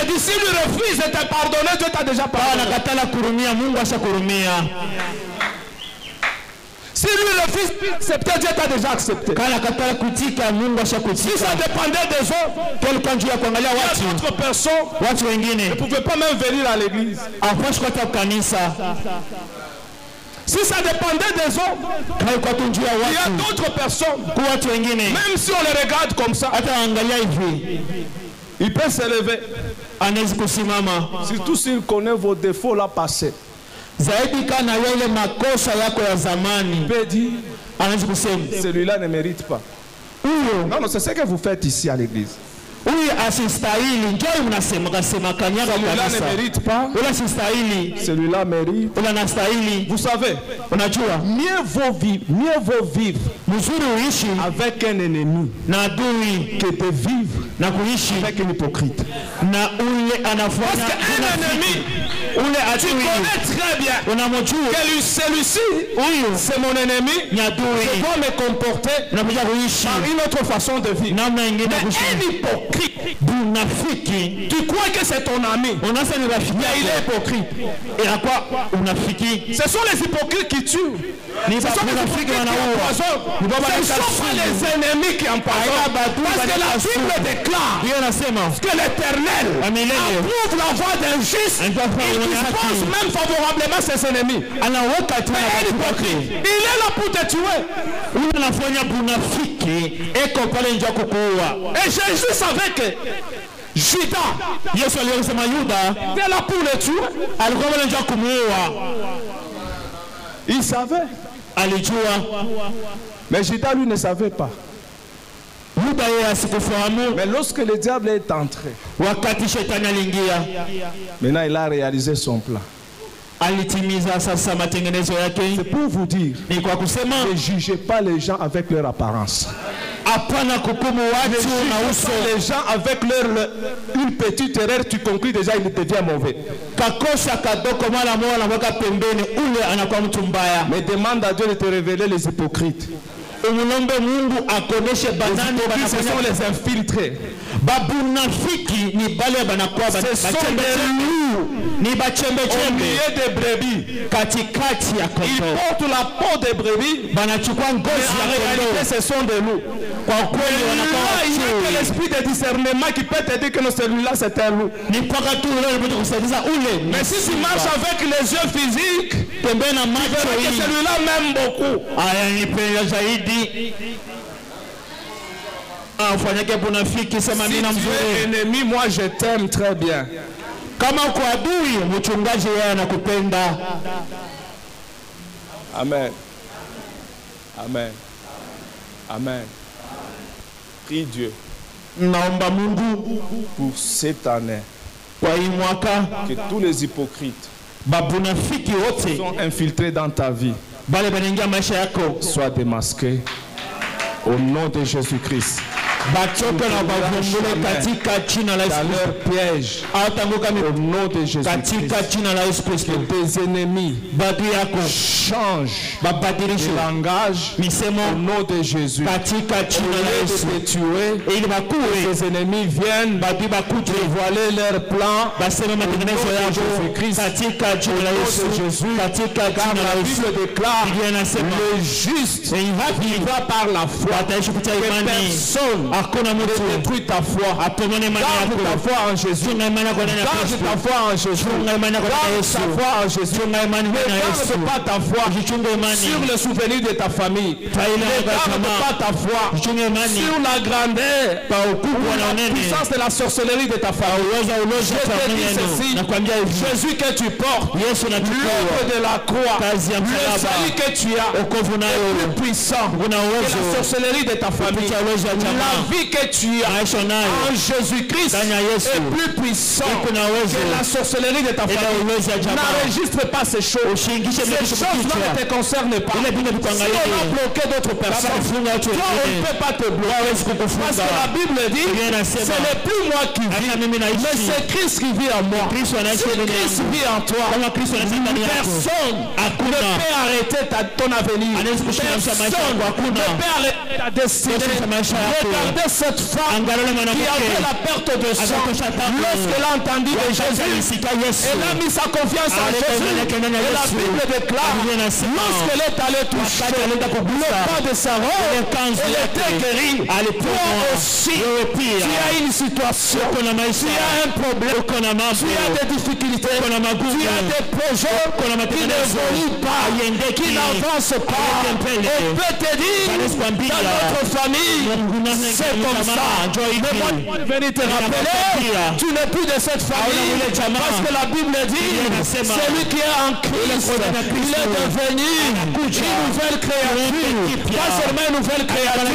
dis, si lui refuse de te pardonner, Dieu t'a déjà pardonné. Si lui refuse d'accepter, Dieu t'a déjà accepté. Si ça dépendait des autres, il y a d'autres personnes ne pouvaient pas même venir à l'église. Si ça dépendait des autres, il y a d'autres personnes, même si on les regarde comme ça, ils peuvent se lever. Surtout s'ils connaissent vos défauts là passés. Celui-là ne mérite pas. Non, non, c'est ce que vous faites ici à l'église. Celui-là ne mérite pas. Celui-là mérite. Vous savez, mieux vaut vivre avec un ennemi que de vivre avec un hypocrite. Parce qu'un ennemi, tu connais très bien que celui-ci, c'est mon ennemi. Je dois me comporter par une autre façon de vivre. Mais un hypocrite, tu crois que c'est ton ami, mais il est hypocrite. Et à quoi? Ce sont les hypocrites qui tuent. Ce sont les hypocrites qui empoisonnent. Ce ne sont pas les ennemis qui empoisonnent. Parce que la Bible déclare que l'Éternel approuve la voie d'un juste. Il dispose même favorablement ses ennemis. Mais un hypocrite, il est là pour te tuer. Et Jésus savait que Judas était là pour le tuer. Il savait. Mais Judas lui ne savait pas. Mais lorsque le diable est entré, maintenant il a réalisé son plan. C'est pour vous dire, ne jugez pas les gens avec leur apparence. Ne jugez pas les gens avec une petite erreur, tu conclus déjà il devient mauvais. Mais demande à Dieu de te révéler les hypocrites. Ce sont les infiltrés. Ce sont des loups au milieu des brebis. Ils portent la peau des brebis, mais en réalité ce sont des loups. Il n'y a que l'esprit de discernement qui peut te dire que celui-là c'est un loup. Mais si tu marches avec les yeux physiques, tu verras que celui-là m'aime beaucoup. Si tu es ennemi, moi je t'aime très bien. Kama uko adui, mchungaji yeye anakupenda. Amen. Amen. Amen. Prie Dieu. Naomba Mungu pour cette année. Kwa hii mwaka que tous les hypocrites babunafiki wote sont infiltrés dans ta vie. Bale banengia maisha yako soient démasqués au nom de Jésus-Christ. Bachoka na bavumbule katika jina la Yesu. Dans leur piège. Atanguka au nom de Jésus-Christ. Katika jina la Yesu Kristo. Tes ennemis badu yako change babadilishe langage misemo au nom de Jésus. Katika jina la Yesu. De tuer ili bakuwe tes ennemis viennent badu bakuje dévoiler leur plan. Basema matengenezo yao Jésus-Christ. Katika jina la Yesu. Katika jina la Yesu. La Bible déclare le juste vivra par la foi. Personne ne détruit ta foi. Garde ta foi en Jésus. Garde ta foi en Jésus. Garde ta foi en Jésus. Ne garde pas ta foi sur le souvenir de ta famille. Ne garde pas ta foi sur la grandeur, la puissance de la sorcellerie de ta famille. Je te dis ceci, Jésus que tu portes, l'œuvre de la croix, le salut que tu as, est plus puissant que la sorcellerie de ta famille. La vie que tu as en Jésus-Christ est plus puissant que la sorcellerie de ta famille. N'enregistre pas ces choses. Ces choses-là ne te concernent pas. Si on a bloqué d'autres personnes, toi on ne peut pas te bloquer. Parce que la Bible dit, ce n'est plus moi qui vis, mais c'est Christ qui vit en moi. Si Christ vit en toi, personne ne peut arrêter ton avenir. Personne ne peut arrêter ta destinée. Regardez cette femme qui avait la perte de sang. Lorsqu'elle a entendu de Jésus, elle a mis sa confiance en Jésus. Et la Bible déclare, lorsqu'elle est allée toucher le pas de sa robe, elle était guérie. Toi aussi, tu as une situation, tu as un problème, tu as des difficultés, tu as des projets qui n'évoluent pas, qui n'avancent pas. On peut te dire, dans notre famille, c'est comme ça. Mais moi, je venais te rappeler, tu n'es plus de cette famille, parce que la Bible dit, celui qui est en Christ, il est devenu une nouvelle créature. Pas seulement une nouvelle créature,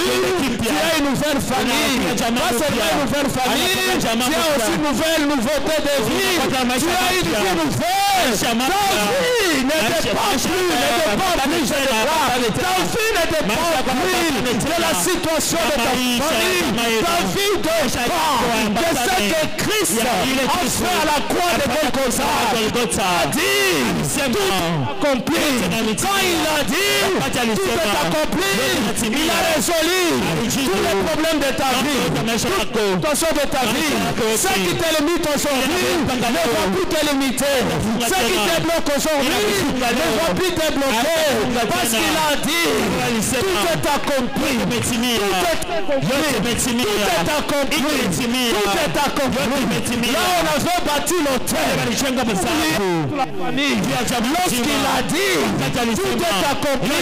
tu as une nouvelle famille. Pas seulement une nouvelle famille, tu as aussi une nouvelle nouveauté de vie. Tu as une vie nouvelle. Ta vie ne dépend plus, ta vie ne dépend plus de la situation de ta famille. Ta vie dépend de ce que Christ a fait à la croix de Golgotha. A dit, tout accompli. Quand il a dit, tout est accompli, il a résolu tous les problèmes de ta vie, toute tension de ta vie. Ce qui te limite aujourd'hui ne va plus te limiter. Ce qui te bloque aujourd'hui ne va plus te bloquer. Parce qu'il a dit, tout est accompli. Tout est accompli. Tout est accompli. Là on avait bâti l'hôtel. Lorsqu'il a dit, tout est accompli,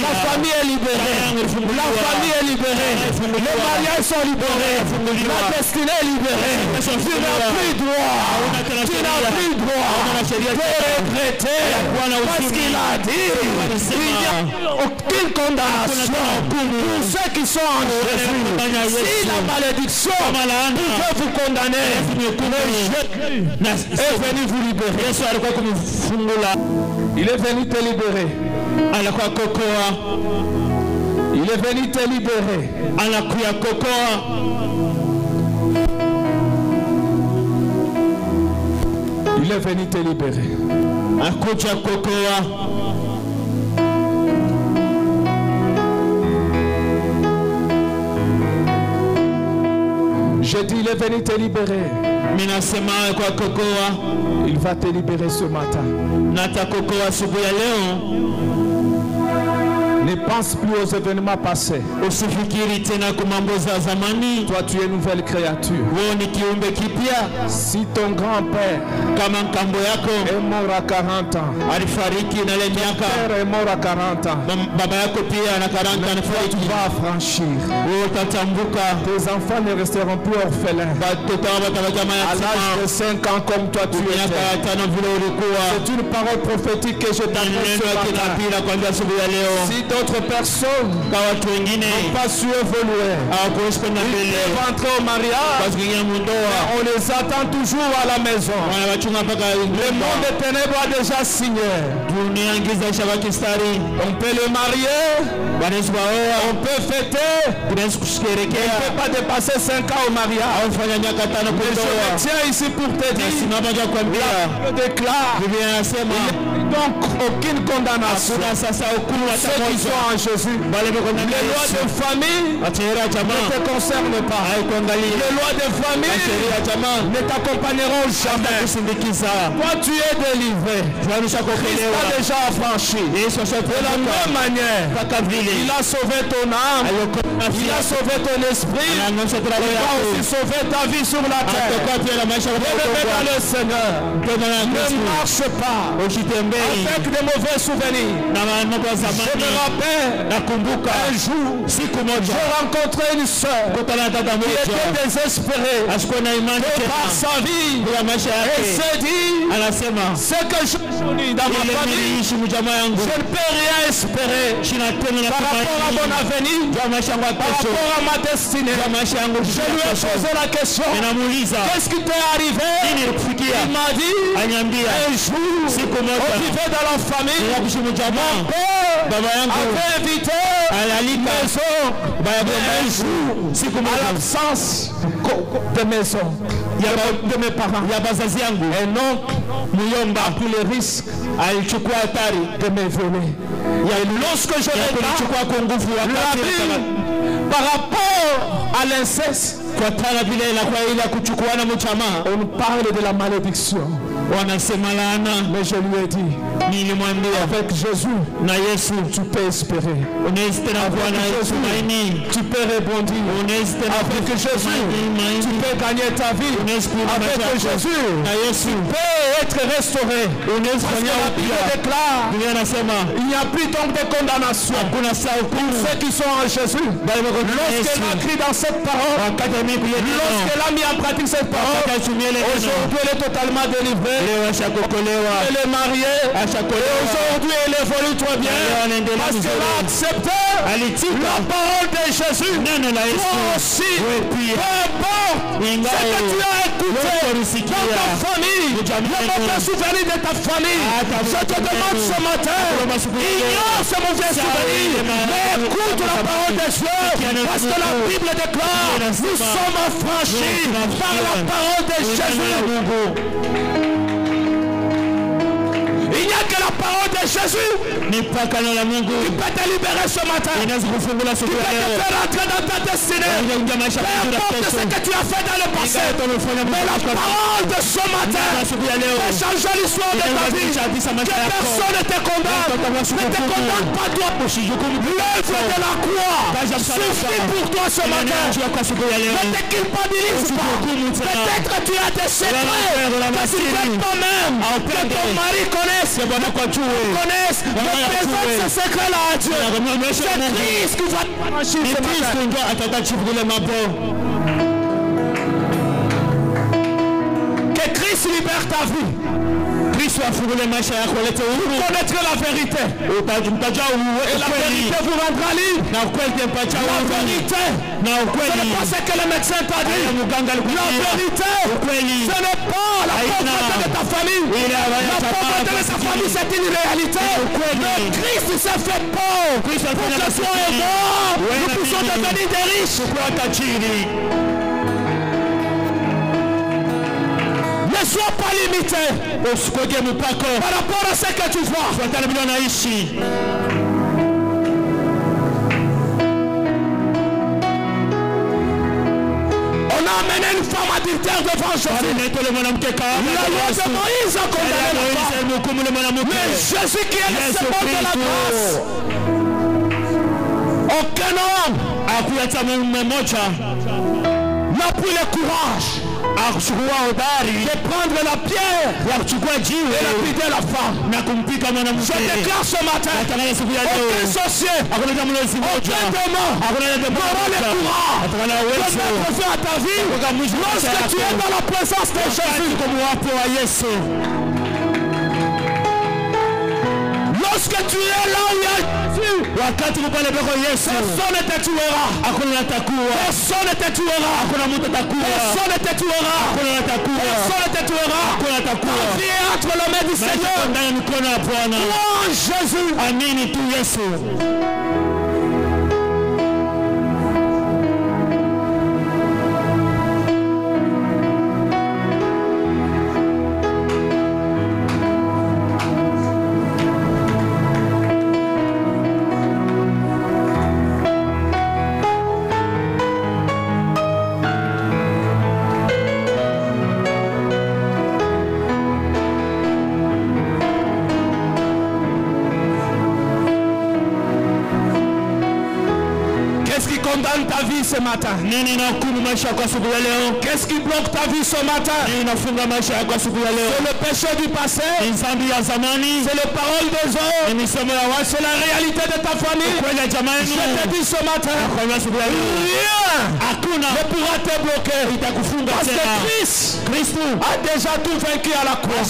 la famille est libérée. La famille est libérée. Les mariages sont libérés. La destinée est libérée. Tu n'as plus droit. Tu n'as plus droit de regretter. Parce qu'il a dit, il n'y a aucune condamnation pour ceux qui sont en Jésus. Si la malédiction peut vous condamner, Jésus est venu vous libérer. Il est venu te libérer. Il est venu te libérer. Il est venu te libérer. Je dis, il est venu te libérer. Il va te libérer ce matin. Ne pense plus aux événements passés. Usifikiri tena kwa mambo za zamani. Toi, tu es une nouvelle créature. Wewe ni kiumbe kipya. Si ton grand-père Kama mkambo yako est mort à 40 ans, alifariki na ile miaka, père est mort à 40 ans, baba yako pia ana 40 tu anafariki, vas affranchir. wewe utatambuka. Tes enfants ne resteront plus orphelins. Watoto wao watabaki À l'âge de mayatima 5 ans comme toi tu miaka étais. ya 5 vile ulikuwa. C'est une parole prophétique que je t'annonce Neno ce la matin. kinabii na kuambia asubuhi ya leo, Si d'autres personnes kwa watu wengine n'ont pas su évoluer, hawakuishi kwenda ils mbele peuvent rentrer au mariage, kwa kuingia mundoa, on les attend toujours à la maison. wanawachunga mpaka Le monde des ténèbres a déjà signé. dunia giza ishabaki stari. On peut le marier, Wanaweza kuoa, on peut fêter, tunaweza on ne kusherehekea peut pas dépasser 5 ans au mariage. au fanya miaka 5 Mais je kundoa. me tiens ici pour te dire, Simama kwa kuambia, je déclare, Biblia inasema il n'y a donc aucune condamnation. hakuna sasa hukumu hata Ceux qui moja. sont en Jésus, Wale wako ndani ya les lois Yesu. de famille Sheria ya ne jamaa te concernent pas. haikuangalia. Les lois de famille Sheria ya jamaa ne t'accompagneront jamais. kusindikiza. Toi, tu es délivré. Tunanisha Christ kuokolewa. t'a déjà affranchi. Yesu De la ashakuokoa même manière, mpaka vile il a sauvé ton âme, aliokoa il nafsi a yako. sauvé ton esprit, Anaangusha kila roho il a yako. aussi sauvé ta vie sur la terre. Atakuwa pia na maisha kwa Bien-aimé dans le Seigneur, Mpendwa na ne Kristo. marche pas Usitembei avec de mauvais souvenirs. na mambo ya Je me zamani. rappelle, Nakumbuka un jour, siku moja j'ai rencontré une sœur kutana na dada qui moja était désespérée asikuwa na imani par tena sa vie. kwa maisha Elle yake. s'est dit, Anasema ce que j'ai connu dans ma ile famille, niliishi mjamaa yangu je ne peux rien espérer sina tena na par rapport à mon tumaini avenir, kwa maisha yangu ya par kesho, rapport à ma destinée. kwa maisha yangu Je lui ai posé la question, ninamuuliza qu'est-ce qui t'est arrivé? nini ilikufikia. Il m'a dit, Anyambia un jour, siku on moja vivait dans la famille, ninakuishi mjamaa, père baba yangu avait invité alalika maison, baba mais un yangu jour, siku à moja l'absence de maison, de mes parents, ya bazazi yangu un oncle muyomba a pris le risque alichukua hatari de me voler. Et lorsque je ya regarde kunichukua kwa nguvu la wakati Bible par rapport à l'inceste, kwa tana vile inakuwa ile ya kuchukuana mchamaa, on parle de la malédiction. wanasema laana. Mais je lui ai dit, Nilimwambia avec Jésus, na Yesu tu peux espérer. unaweza tena kuwa na tumaini, Tu peux rebondir. unaweza tena Avec Jésus, tu peux gagner ta vie. Avec Jésus, na Yesu tu peux être restauré. unaweza Parce que fanya la Bible upya. déclare, Biblia inasema il n'y a plus donc de condamnation. hakuna saa hukumu Ceux qui sont en Jésus, lorsqu'elle a crié dans cette parole, wakati amekuja lorsqu'elle a mis en pratique cette parole, aujourd'hui elle est totalement délivrée. leo ashakokolewa, Elle est mariée. Et ashakolewa, aujourd'hui elle évolue trop bien. Parce qu'elle a accepté la parole de Jésus. neno la Toi Yesu. aussi, Wewe pia peu importe ce que tu as écouté dans ta famille, le mauvais souvenir de ta famille, je te demande ce matin, ignore ce mauvais souvenir, mais écoute la parole de Dieu, parce que la Bible déclare, nous sommes affranchis par la parole de Jésus. Il n'y a que la parole de Jésus mipaka la Mungu qui peut te libérer ce matin, inaweza kufungula siku qui peut ya te leo. faire entrer dans ta destinée. Inaweza maisha Peu mazuri ya importe kesho. ce que tu as fait dans le passé, mais la parole de ce matin siku ya leo peut changer l'histoire de ta vie. Que personne ne te condamne. Ne te condamne pas toi. L'œuvre de la croix suffit pour toi ce matin. Ne te culpabilise pas. Peut-être que tu as des secrets que tu ne veux pas même que ton mari connaisse. Mais présente ce secret-là à Dieu. C'est Christ qui va te franchir ce matin. Que Christ libère ta vie. Kristo afungule maisha yako, lete uhuru. Connaître la vérité. Utajua Et la vérité vous rendra libre. na ukweli utampatia La uhuru. vérité. Na Ce ukweli n'est pas ce que le médecin t'a dit. mganga La alikuambia. vérité. Ukweli Ce n'est pas la pauvreté de ta famille. La pauvreté de ta famille, c'est une réalité. Mais Christ s'est fait pauvre. Pour que toi et moi, nous puissions devenir des riches. Ne sois pas limité par rapport à ce que tu vois. On a amené une femme adultère devant Jésus. La loi de Moïse a condamné la femme. Mais Jésus qui est le symbole de la grâce Aucun homme n'a pris le courage de prendre la pierre et lapider la femme. Je déclare ce matin, aucun sorcier, aucun démon n'aura le courage de mettre fin à ta vie lorsque tu es dans la présence de Jésus. Lorsque tu es là où il y a Jésus, personne ne te tuera. Personne ne te tuera. Personne ne te tuera. Personne ne te tuera. Ta vie est entre les mains du Seigneur. Louange Jésus. Amini tu Yesu. Condamne ta vie ce matin. Qu'est-ce qui bloque ta vie ce matin? C'est le péché du passé. C'est les paroles des hommes. C'est la réalité de ta famille. Je te dis ce matin, rien ne pourra te bloquer. Parce que Christ a déjà tout vaincu à la croix.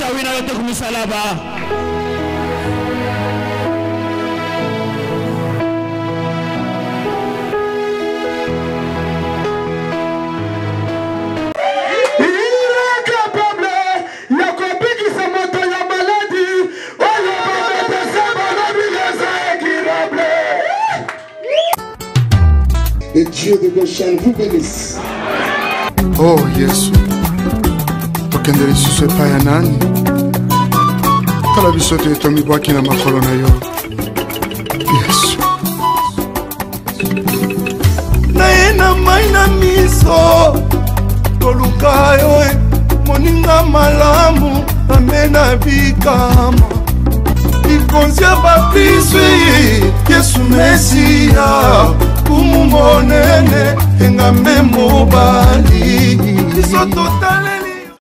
Le Dieu de Goshen vous bénisse. Oh Yesu, tokendele susu epai ya nani? Tala biso te tomibwaki na makolo na yo. Yesu. Naye na mai na miso toluka yo moninga malamu amena bikama ikonzia bakriswi Yesu Mesia kumu monene engambe mobali biso totale